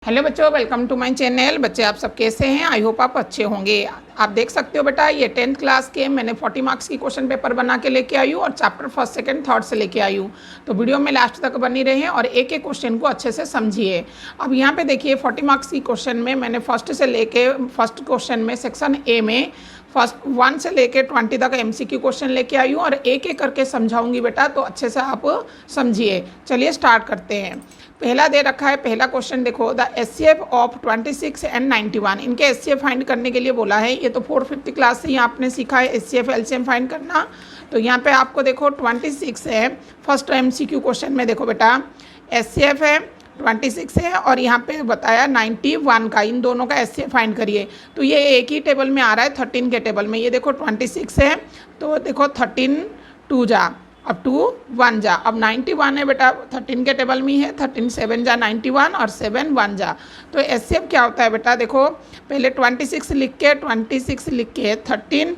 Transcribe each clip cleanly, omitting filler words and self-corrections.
Hello बच्चों, welcome to my channel. बच्चे आप सब कैसे हैं? आई होप आप अच्छे होंगे। आप देख सकते हो बेटा, ये 10th क्लास के मैंने 40 मार्क्स की क्वेश्चन पेपर बना के लेके आई हूँ और चैप्टर फर्स्ट सेकंड थर्ड से लेके आई हूँ। तो वीडियो में लास्ट तक बनी रहे और एक एक क्वेश्चन को अच्छे से समझिए। अब यहाँ पे देखिए 40 मार्क्स की क्वेश्चन में मैंने फर्स्ट से लेके फर्स्ट क्वेश्चन में सेक्शन ए में फर्स्ट 1 से लेके 20 तक MCQ क्वेश्चन लेके आई हूँ और एक एक करके समझाऊंगी बेटा, तो अच्छे से आप समझिए। चलिए स्टार्ट करते हैं। पहला दे रखा है, पहला क्वेश्चन देखो, द HCF ऑफ 26 एंड 91। इनके HCF फाइंड करने के लिए बोला है। ये तो 4th क्लास से ही आपने सीखा है HCF LCM फाइंड करना। तो यहाँ पे आपको देखो 26 है, फर्स्ट MCQ क्वेश्चन में देखो बेटा HCF है 26 है और यहाँ पे बताया 91 का, इन दोनों का HCF फाइंड करिए। तो ये एक ही टेबल में आ रहा है, 13 के टेबल में। ये देखो 26 है तो देखो 13 2 जा, अब 2 1 जा, अब 91 है बेटा 13 के टेबल में ही है, 13 7 जा 91 और 7 1 जा। तो HCF क्या होता है बेटा, देखो पहले 26 लिख के 13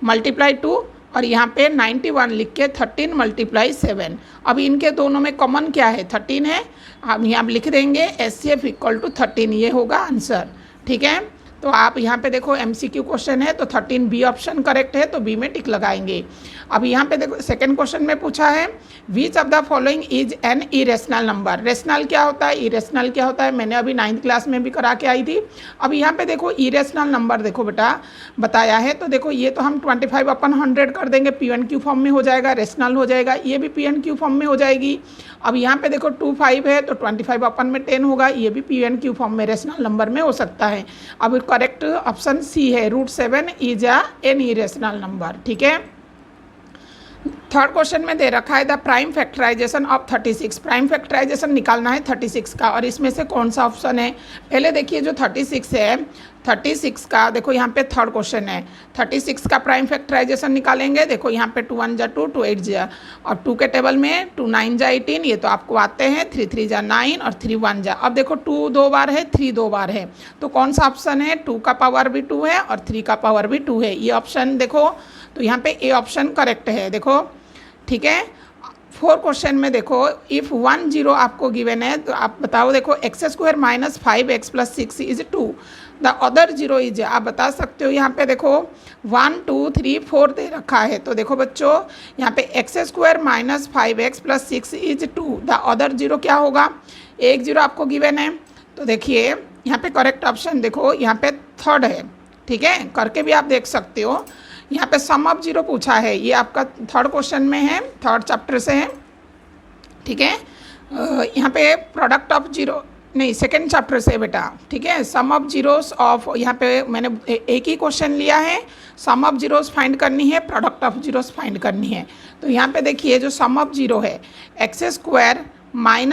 मल्टीप्लाई 2 और यहाँ पे 91 लिख के 13 मल्टीप्लाई 7। अब इनके दोनों में कॉमन क्या है, 13 है। हम यहाँ लिख देंगे HCF इक्वल टू 13, ये होगा आंसर। ठीक है, तो आप यहाँ पे देखो MCQ क्वेश्चन है तो 13 बी ऑप्शन करेक्ट है, तो बी में टिक लगाएंगे। अब यहाँ पे देखो सेकंड क्वेश्चन में पूछा है which of the following is an irrational number. Rational क्या होता है, इरेशनल क्या होता है, मैंने अभी 9th क्लास में भी करा के आई थी। अब यहाँ पे देखो इरेशनल नंबर देखो बेटा बताया है, तो देखो ये तो हम 25/100 कर देंगे, P1Q फॉर्म में हो जाएगा, रेशनल हो जाएगा, ये भी P1Q फॉर्म में हो जाएगी। अब यहाँ पे देखो 25 है तो 25/10 होगा, ये भी P1Q फॉर्म में रेशनल नंबर में हो सकता है। अब करेक्ट ऑप्शन सी है, √7 इज एन इरेशनल नंबर। ठीक है, थर्ड क्वेश्चन में दे रखा है the prime factorization of 36। Prime factorization निकालना है 36 का, और इसमें से कौन सा ऑप्शन है। पहले देखिए जो 36 है, 36 का देखो यहाँ पे थर्ड क्वेश्चन है, 36 का प्राइम फैक्टराइजेशन निकालेंगे। देखो यहाँ पे 2 1 जा 2, 2 8 जा, और 2 के टेबल में 2 9 जा 18, ये तो आपको आते हैं, 3 3 जा 9 और 3 1 जा। अब देखो 2 2 बार है, 3 2 बार है, तो कौन सा ऑप्शन है, 2 का पावर भी 2 है और 3 का पावर भी 2 है, ये ऑप्शन देखो। तो यहाँ पे ए ऑप्शन करेक्ट है देखो। ठीक है, 4 क्वेश्चन में देखो इफ़ 1 0 आपको गिवन है तो आप बताओ, देखो x² - 5x + 6 is 2, the other 0 is, आप बता सकते हो। यहाँ पे देखो 1 2 3 4 दे रखा है, तो देखो बच्चों यहाँ पे x² - 5x + 6 is 2, the other 0 क्या होगा, एक 0 आपको गिवन है। तो देखिए यहाँ पे करेक्ट ऑप्शन देखो यहाँ पे थर्ड है। ठीक है, करके भी आप देख सकते हो। यहाँ पे सम ऑफ 0 पूछा है, ये आपका थर्ड क्वेश्चन में है, थर्ड चैप्टर से है। ठीक है, यहाँ पे प्रोडक्ट ऑफ 0 नहीं, सेकंड चैप्टर से बेटा। ठीक है, सम ऑफ जीरोस ऑफ, यहाँ पे मैंने एक ही क्वेश्चन लिया है, सम ऑफ जीरोस फाइंड करनी है, प्रोडक्ट ऑफ जीरोस फाइंड करनी है। तो यहाँ पे देखिए जो सम ऑफ 0 है x² -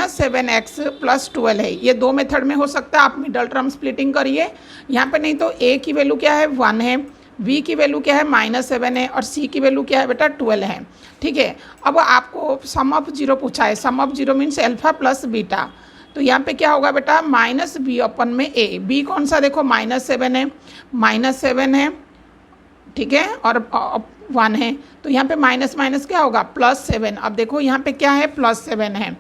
7x + 12 है, ये 2 मेथड में हो सकता है। आप मिडल टर्म स्प्लिटिंग करिए। यहाँ पे नहीं तो a की वैल्यू क्या है 1 है, b की वैल्यू क्या है -7 है और c की वैल्यू क्या है बेटा 12 है। ठीक है, अब आपको सम ऑफ 0 पूछा है, sum of 0 means alpha plus beta. तो यहाँ पे क्या होगा बेटा -b/a, b कौन सा देखो -7 है, -7 है। ठीक है, और 1 है, तो यहाँ पे माइनस माइनस क्या होगा +7। अब देखो यहाँ पे क्या है +7 है,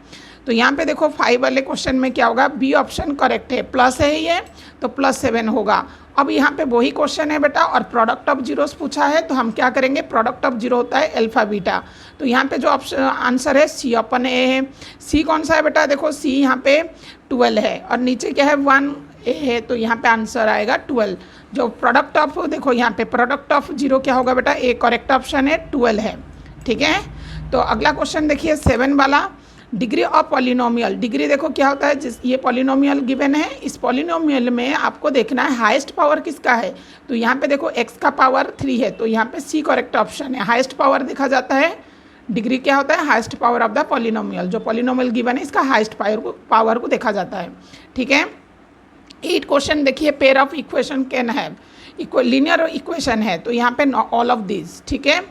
तो यहाँ पे देखो 5 वाले क्वेश्चन में क्या होगा, बी ऑप्शन करेक्ट है, प्लस है ये तो +7 होगा। अब यहाँ पे वही क्वेश्चन है बेटा, और प्रोडक्ट ऑफ जीरोस पूछा है, तो हम क्या करेंगे, प्रोडक्ट ऑफ 0 होता है अल्फा बीटा। तो यहाँ पे जो ऑप्शन आंसर है C/A है। C कौन सा है बेटा, देखो C यहाँ पे 12 है और नीचे क्या है 1a है, तो यहाँ पे आंसर आएगा 12। जो प्रोडक्ट ऑफ देखो यहाँ पे प्रोडक्ट ऑफ 0 क्या होगा बेटा, ए करेक्ट ऑप्शन है 12 है। ठीक है, तो अगला क्वेश्चन देखिए 7 वाला, डिग्री ऑफ पॉलिनोमियल। डिग्री देखो क्या होता है, जिस ये पॉलिनोमियल गिवन है, इस पॉलिनोमियल में आपको देखना है हाईएस्ट पावर किसका है। तो यहाँ पे देखो x का पावर 3 है, तो यहाँ पे C करेक्ट ऑप्शन है। हाईएस्ट पावर देखा जाता है, डिग्री क्या होता है, highest power of the polynomial. जो पॉलिनोमियल गिवन है इसका हाईएस्ट पावर को देखा जाता है। ठीक है, 8 क्वेश्चन देखिए, pair of equation can have linear equation है, तो यहाँ पे ऑल ऑफ दिस। ठीक है,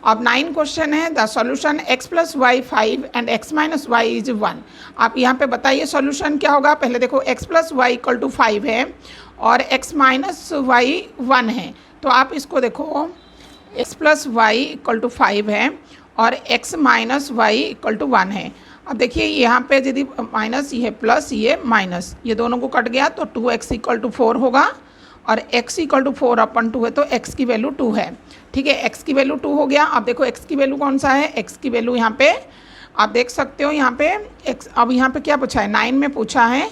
अब 9 क्वेश्चन है, the solution x + y 5 and x - y is 1। आप यहाँ पे बताइए सॉल्यूशन क्या होगा। पहले देखो x + y = 5 है और x - y 1 है, तो आप इसको देखो x + y = 5 है और x - y = 1 है। अब देखिए यहाँ पे यदि माइनस ये प्लस ये माइनस, ये दोनों को कट गया तो 2x इक्वल टू 4 होगा, और x इक्वल टू 4/2 है तो x की वैल्यू 2 है। ठीक है, x की वैल्यू 2 हो गया। अब देखो x की वैल्यू कौन सा है, x की वैल्यू यहाँ पे आप देख सकते हो, यहाँ पे x, अब यहाँ पे क्या पूछा है, 9 में पूछा है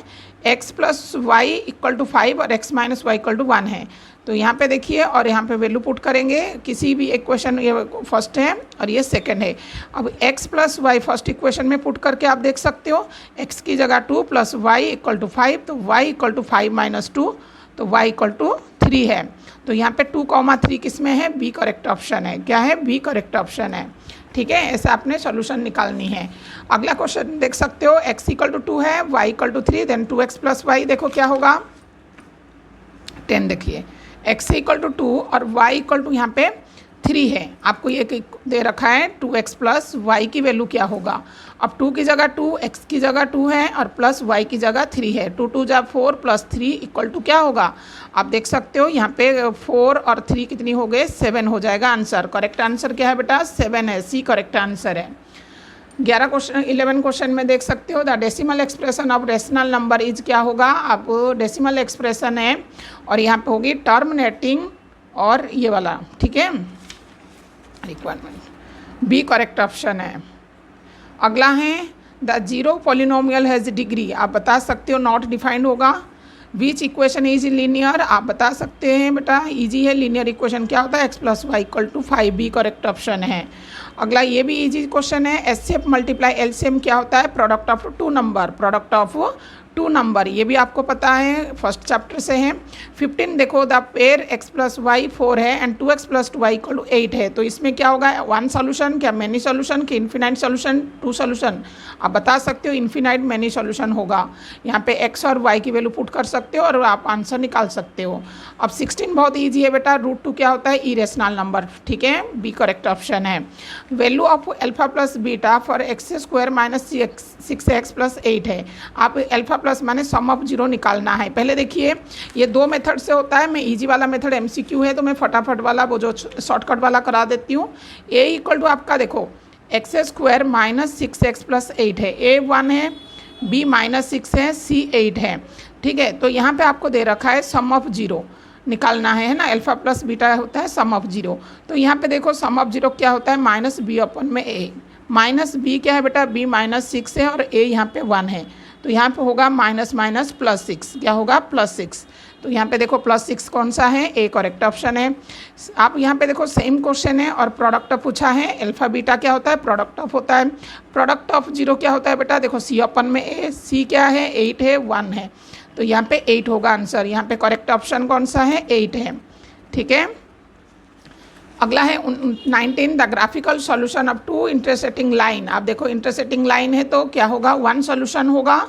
x plus y equal to 5 और x minus y equal to 1 है। तो यहाँ पे देखिए, और यहाँ पे वैल्यू पुट करेंगे, किसी भी इक्वेशन, ये फर्स्ट है और ये सेकंड है। अब x plus y first equation में पुट करके आप देख सकते हो, x की जगह 2 प्लस वाई इक्वल टू 5, तो y इक्वल टू 5 माइनस 2, तो y इक्वल टू 3 है। तो यहाँ पे 2,3 किस में है, बी करेक्ट ऑप्शन है। क्या है, बी करेक्ट ऑप्शन है। ठीक है, ऐसे आपने सॉल्यूशन निकालनी है। अगला क्वेश्चन देख सकते हो, x इक्वल टू 2 है, y equal to 3, then 2x plus y, देखो क्या होगा 10। देखिए x इक्वल टू 2 और y इक्वल टू यहाँ पे 3 है, आपको ये दे रखा है 2x प्लस वाई की वैल्यू क्या होगा। अब 2 की जगह 2, x की जगह 2 है और प्लस y की जगह 3 है। 2 2 जा 4 प्लस 3 इक्वल टू क्या होगा, आप देख सकते हो यहाँ पे 4 और 3 कितनी हो गए, 7 हो जाएगा आंसर। करेक्ट आंसर क्या है बेटा, 7 है, सी करेक्ट आंसर है। 11 क्वेश्चन में देख सकते हो, the decimal expression of rational number is क्या होगा। अब डेसिमल एक्सप्रेशन है और यहाँ पे होगी टर्मिनेटिंग और ये वाला, ठीक है, रिक्वायरमेंट बी करेक्ट ऑप्शन है। अगला है the zero polynomial has degree, आप बता सकते हो, नॉट डिफाइंड होगा। विच इक्वेशन इज लीनियर, आप बता सकते हैं बेटा, इजी है। लीनियर इक्वेशन क्या होता है, x plus y equal to 5, B correct option है। अगला ये भी इजी क्वेश्चन है, एचसीएफ मल्टीप्लाई एलसीएम क्या होता है, product of two number, product of two number, ये भी आपको पता है, फर्स्ट चैप्टर से है। 15 देखो, the pair x plus y 4 है and 2x plus 2y equal to 8 है, तो इसमें क्या होगा, वन सोल्यूशन, क्या मैनी सोल्यूशन, कि इन्फिनाइट सोल्यूशन, टू सोल्यूशन, आप बता सकते हो इन्फिनाइट मैनी सोल्यूशन होगा। यहाँ पे x और y की वैल्यू पुट कर सकते हो और आप आंसर निकाल सकते हो। अब 16 बहुत ईजी है बेटा, √2 क्या होता है, इरेशनल नंबर, ठीक है, बी करेक्ट ऑप्शन है। Value of alpha plus beta for x² minus 6x plus 8 है, आप अल्फा प्लस माने सम ऑफ जीरो निकालना है। पहले देखिए, ये 2 मेथड से होता है, मैं इजी वाला मेथड MCQ है तो मैं फटाफट वाला वो जो शॉर्टकट वाला करा देती हूँ। a इक्वल टू आपका देखो x² माइनस 6x प्लस 8 है, a 1 है, b माइनस 6 है, c 8 है। ठीक है, तो यहाँ पे आपको दे रखा है सम ऑफ जीरो निकालना है ना, अल्फा प्लस बीटा होता है सम ऑफ जीरो। तो यहाँ पे देखो सम ऑफ जीरो क्या होता है, माइनस बी अपन में a, माइनस बी क्या है बेटा, b माइनस 6 है और a यहाँ पे 1 है, तो यहाँ पे होगा माइनस माइनस प्लस 6, क्या होगा प्लस 6। तो यहाँ पे देखो प्लस 6 कौन सा है, ए करेक्ट ऑप्शन है। आप यहाँ पे देखो सेम क्वेश्चन है और प्रोडक्ट ऑफ पूछा है, अल्फा बीटा क्या होता है, प्रोडक्ट ऑफ होता है। प्रोडक्ट ऑफ जीरो क्या होता है बेटा, देखो सी अपन में ए, सी क्या है 8 है 1 है, तो यहाँ पे 8 होगा आंसर। यहाँ पे करेक्ट ऑप्शन कौन सा है, 8 है। ठीक है, अगला है 19, the graphical solution of two intersecting line. आप देखो इंटरसेक्टिंग लाइन है तो क्या होगा, 1 सॉल्यूशन होगा,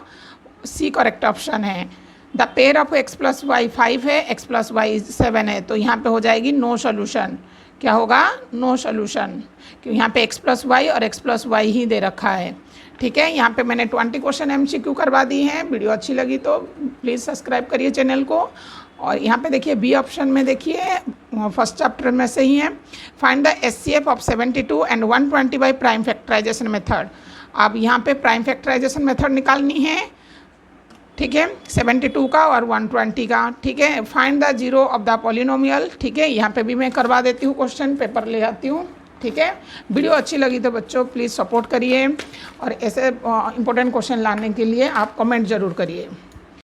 सी करेक्ट ऑप्शन है। The pair of x plus y 5 है, x प्लस वाई 7 है, तो यहाँ पे हो जाएगी नो सॉल्यूशन, क्या होगा, नो सॉल्यूशन, क्योंकि यहाँ पे x प्लस वाई और x प्लस वाई ही दे रखा है। ठीक है, यहाँ पे मैंने 20 क्वेश्चन MCQ करवा दी हैं। वीडियो अच्छी लगी तो प्लीज़ सब्सक्राइब करिए चैनल को। और यहाँ पे देखिए बी ऑप्शन में देखिए फर्स्ट चैप्टर में से ही है, find the SCF of 72 and 120 by prime factorization method. अब यहाँ पे प्राइम फैक्टराइजेशन मेथड निकालनी है, ठीक है, 72 का और 120 का। ठीक है, find the zero of the polynomial, ठीक है, यहाँ पे भी मैं करवा देती हूँ, क्वेश्चन पेपर ले आती हूँ। ठीक है, वीडियो अच्छी लगी तो बच्चों प्लीज़ सपोर्ट करिए और ऐसे इंपॉर्टेंट क्वेश्चन लाने के लिए आप कमेंट ज़रूर करिए।